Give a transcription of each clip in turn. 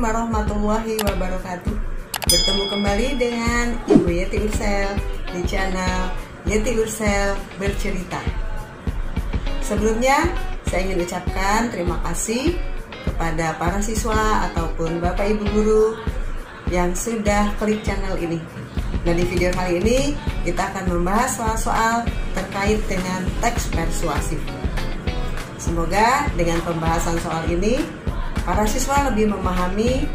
warahmatullahi wabarakatuh. Bertemu kembali dengan Ibu Yeti Ursel di channel Yeti Ursel Bercerita. Sebelumnya saya ingin ucapkan terima kasih kepada para siswa ataupun Bapak Ibu guru yang sudah klik channel ini. Nah, di video kali ini kita akan membahas soal-soal terkait dengan teks persuasif. Semoga dengan pembahasan soal ini para siswa lebih memahami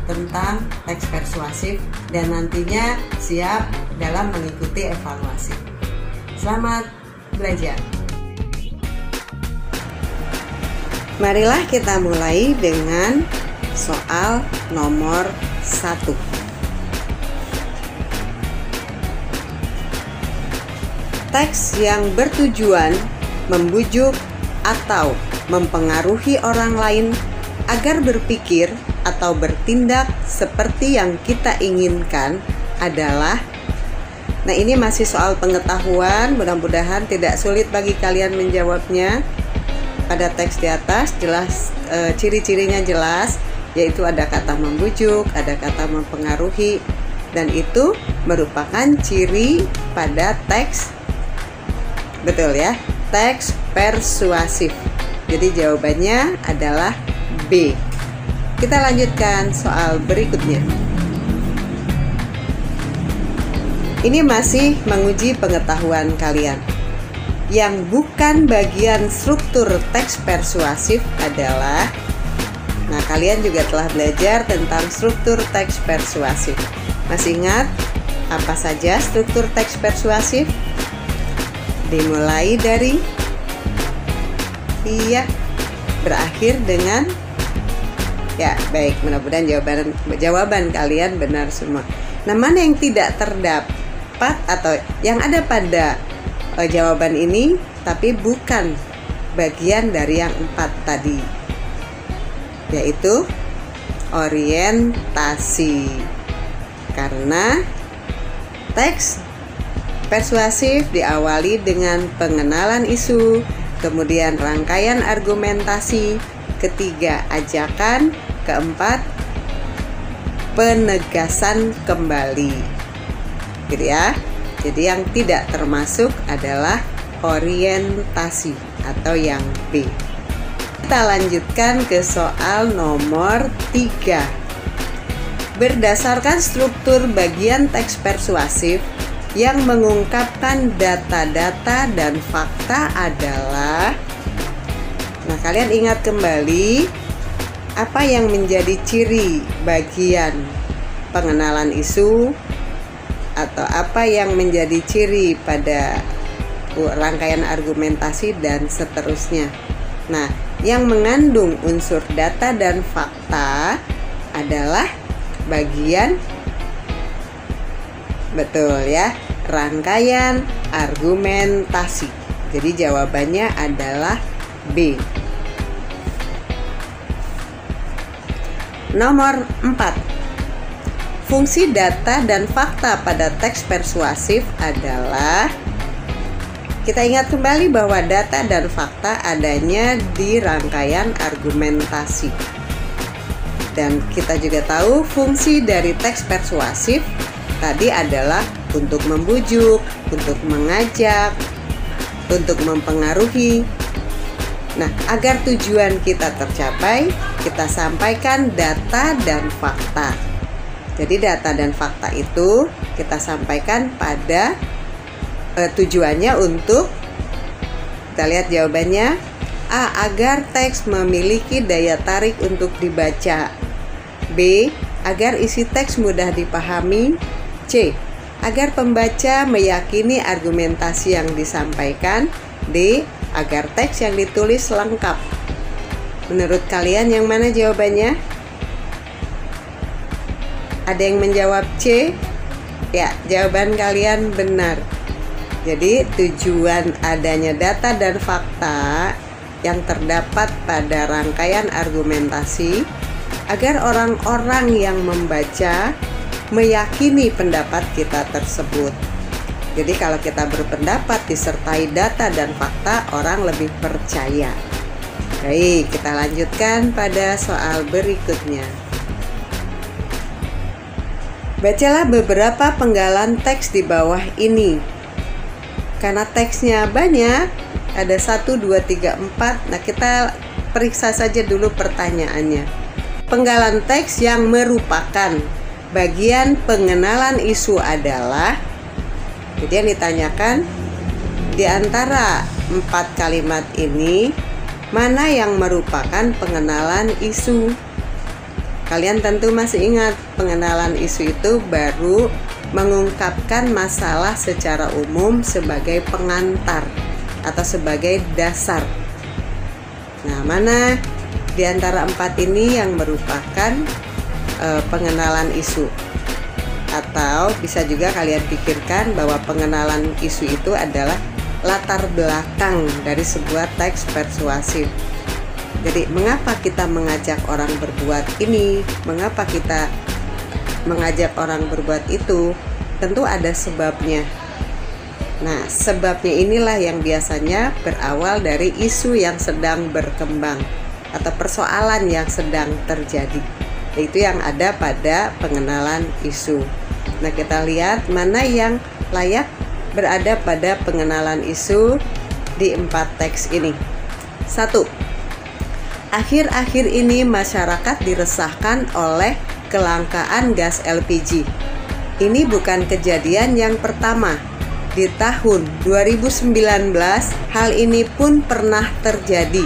tentang teks persuasif dan nantinya siap dalam mengikuti evaluasi. Selamat belajar. Marilah kita mulai dengan soal nomor 1. Teks yang bertujuan membujuk atau mempengaruhi orang lain agar berpikir atau bertindak seperti yang kita inginkan adalah. Nah, ini masih soal pengetahuan, mudah-mudahan tidak sulit bagi kalian menjawabnya. Pada teks di atas jelas ciri-cirinya jelas, yaitu ada kata membujuk, ada kata mempengaruhi, dan itu merupakan ciri pada teks, betul ya, teks persuasif. Jadi jawabannya adalah B. Kita lanjutkan soal berikutnya. Ini masih menguji pengetahuan kalian. Yang bukan bagian struktur teks persuasif adalah, nah kalian juga telah belajar tentang struktur teks persuasif. Masih ingat apa saja struktur teks persuasif? Dimulai dari iya, berakhir dengan ya. Baik, mudah-mudahan jawaban kalian benar semua. Nah, mana yang tidak terdapat atau yang ada pada jawaban ini tapi bukan bagian dari yang 4 tadi, yaitu orientasi. Karena teks persuasif diawali dengan pengenalan isu, kemudian rangkaian argumentasi, ketiga ajakan, keempat penegasan kembali, gitu ya. Jadi yang tidak termasuk adalah orientasi atau yang B. Kita lanjutkan ke soal nomor 3. Berdasarkan struktur bagian teks persuasif yang mengungkapkan data-data dan fakta adalah. Nah, kalian ingat kembali apa yang menjadi ciri bagian pengenalan isu atau apa yang menjadi ciri pada rangkaian argumentasi dan seterusnya. Nah, yang mengandung unsur data dan fakta adalah bagian, betul ya, rangkaian argumentasi. Jadi jawabannya adalah B. Nomor 4. Fungsi data dan fakta pada teks persuasif adalah, kita ingat kembali bahwa data dan fakta adanya di rangkaian argumentasi. Dan kita juga tahu fungsi dari teks persuasif tadi adalah untuk membujuk, untuk mengajak, untuk mempengaruhi. Nah, agar tujuan kita tercapai, kita sampaikan data dan fakta. Jadi data dan fakta itu kita sampaikan pada tujuannya untuk, kita lihat jawabannya, A. Agar teks memiliki daya tarik untuk dibaca. B. Agar isi teks mudah dipahami. C. Agar pembaca meyakini argumentasi yang disampaikan. D. Agar teks yang ditulis lengkap. Menurut kalian yang mana jawabannya? Ada yang menjawab C? Ya, jawaban kalian benar. Jadi tujuan adanya data dan fakta yang terdapat pada rangkaian argumentasi agar orang-orang yang membaca meyakini pendapat kita tersebut. Jadi kalau kita berpendapat disertai data dan fakta, orang lebih percaya. Baik, kita lanjutkan pada soal berikutnya. Bacalah beberapa penggalan teks di bawah ini. Karena teksnya banyak, ada 1, 2, 3, 4. Nah, kita periksa saja dulu pertanyaannya. Penggalan teks yang merupakan bagian pengenalan isu adalah, jadi yang ditanyakan, di antara 4 kalimat ini, mana yang merupakan pengenalan isu? Kalian tentu masih ingat, pengenalan isu itu baru mengungkapkan masalah secara umum sebagai pengantar atau sebagai dasar. Nah, mana di antara 4 ini yang merupakan pengenalan isu? Atau bisa juga kalian pikirkan bahwa pengenalan isu itu adalah latar belakang dari sebuah teks persuasif. Jadi mengapa kita mengajak orang berbuat ini? Mengapa kita mengajak orang berbuat itu? Tentu ada sebabnya. Nah, sebabnya inilah yang biasanya berawal dari isu yang sedang berkembang atau persoalan yang sedang terjadi. Itu yang ada pada pengenalan isu. Nah, kita lihat mana yang layak berada pada pengenalan isu di 4 teks ini. 1. Akhir-akhir ini masyarakat diresahkan oleh kelangkaan gas LPG. Ini bukan kejadian yang pertama. Di tahun 2019, hal ini pun pernah terjadi.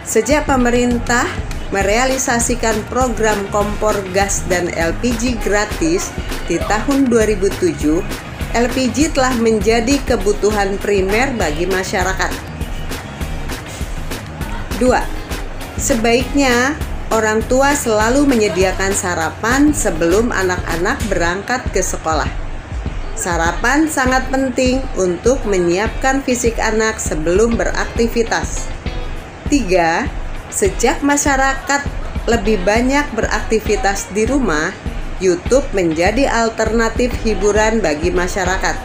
Sejak pemerintah merealisasikan program kompor gas dan LPG gratis di tahun 2007, LPG telah menjadi kebutuhan primer bagi masyarakat. 2. Sebaiknya orang tua selalu menyediakan sarapan sebelum anak-anak berangkat ke sekolah. Sarapan sangat penting untuk menyiapkan fisik anak sebelum beraktivitas. 3. Sejak masyarakat lebih banyak beraktivitas di rumah, YouTube menjadi alternatif hiburan bagi masyarakat.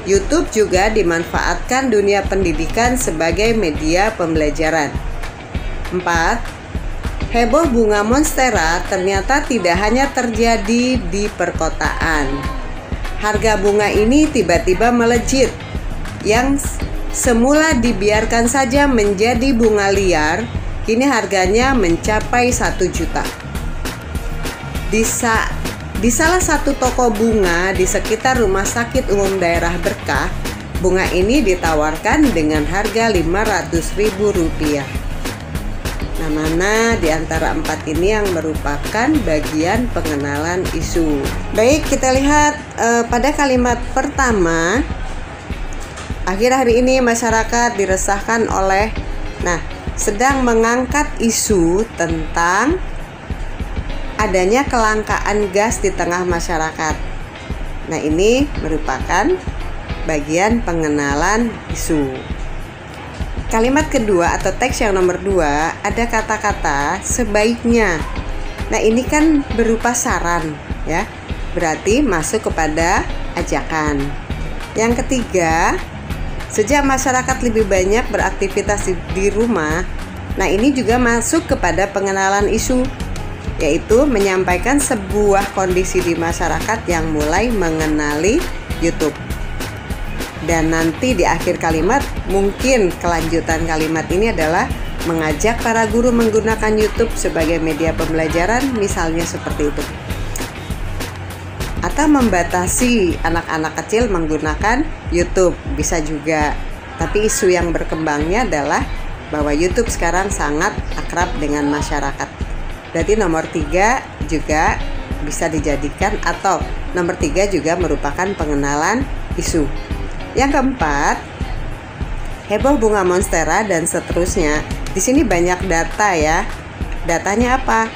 YouTube juga dimanfaatkan dunia pendidikan sebagai media pembelajaran. 4. Heboh bunga monstera ternyata tidak hanya terjadi di perkotaan. Harga bunga ini tiba-tiba melejit. Yang semula dibiarkan saja menjadi bunga liar, kini harganya mencapai 1 juta. Di salah satu toko bunga di sekitar Rumah Sakit Umum Daerah Berkah, bunga ini ditawarkan dengan harga Rp500.000. Nah, mana di antara 4 ini yang merupakan bagian pengenalan isu? Baik, kita lihat pada kalimat pertama, akhir-akhir ini masyarakat diresahkan oleh, sedang mengangkat isu tentang adanya kelangkaan gas di tengah masyarakat. Nah, ini merupakan bagian pengenalan isu. Kalimat kedua atau teks yang nomor 2 ada kata-kata sebaiknya. Nah, ini kan berupa saran ya. Berarti masuk kepada ajakan. Yang ketiga, sejak masyarakat lebih banyak beraktivitas di rumah. Nah, ini juga masuk kepada pengenalan isu, yaitu menyampaikan sebuah kondisi di masyarakat yang mulai mengenali YouTube. Dan nanti di akhir kalimat, mungkin kelanjutan kalimat ini adalah mengajak para guru menggunakan YouTube sebagai media pembelajaran, misalnya seperti itu. Atau membatasi anak-anak kecil menggunakan YouTube, bisa juga. Tapi isu yang berkembangnya adalah bahwa YouTube sekarang sangat akrab dengan masyarakat. Berarti nomor 3 juga bisa dijadikan, atau nomor 3 juga merupakan pengenalan isu. Yang keempat, heboh bunga monstera dan seterusnya. Di sini banyak data ya. Datanya apa?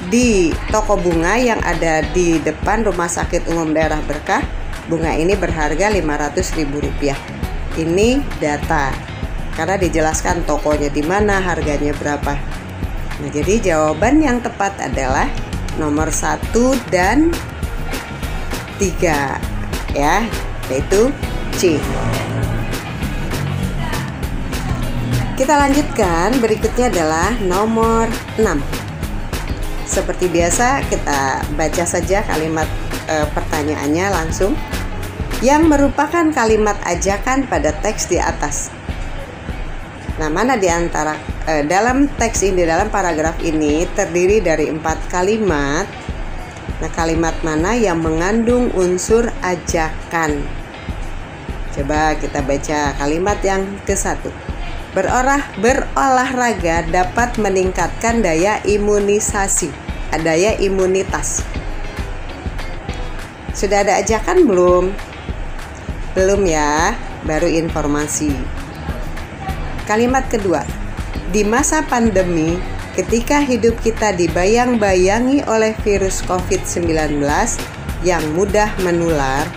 Di toko bunga yang ada di depan Rumah Sakit Umum Daerah Berkah, bunga ini berharga Rp500.000. Ini data. Karena dijelaskan tokonya di mana, harganya berapa. Nah, jadi jawaban yang tepat adalah nomor 1 dan 3 ya, yaitu C. Kita lanjutkan, berikutnya adalah nomor 6. Seperti biasa, kita baca saja kalimat pertanyaannya langsung, yang merupakan kalimat ajakan pada teks di atas. Nah, mana di antara dalam teks ini, dalam paragraf ini terdiri dari 4 kalimat. Nah, kalimat mana yang mengandung unsur ajakan? Coba kita baca kalimat yang ke-1. Berolahraga dapat meningkatkan daya imunisasi, daya imunitas. Sudah ada ajakan belum? Belum ya, baru informasi. Kalimat kedua, di masa pandemi, ketika hidup kita dibayang-bayangi oleh virus COVID-19 yang mudah menular,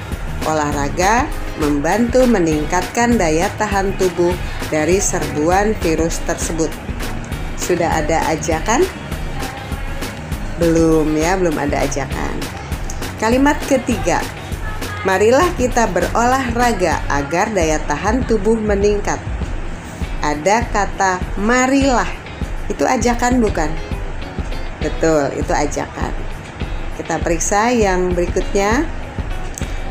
olahraga membantu meningkatkan daya tahan tubuh dari serbuan virus tersebut. Sudah ada ajakan? Belum ya, belum ada ajakan. Kalimat ketiga, marilah kita berolahraga agar daya tahan tubuh meningkat. Ada kata marilah. Itu ajakan bukan? Betul, itu ajakan. Kita periksa yang berikutnya.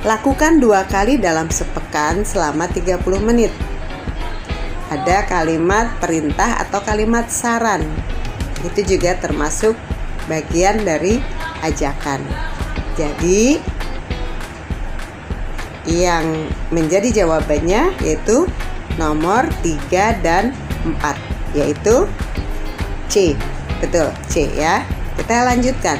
Lakukan 2 kali dalam sepekan selama 30 menit. Ada kalimat perintah atau kalimat saran. Itu juga termasuk bagian dari ajakan. Jadi yang menjadi jawabannya yaitu nomor 3 dan 4, yaitu C. Betul, C ya. Kita lanjutkan.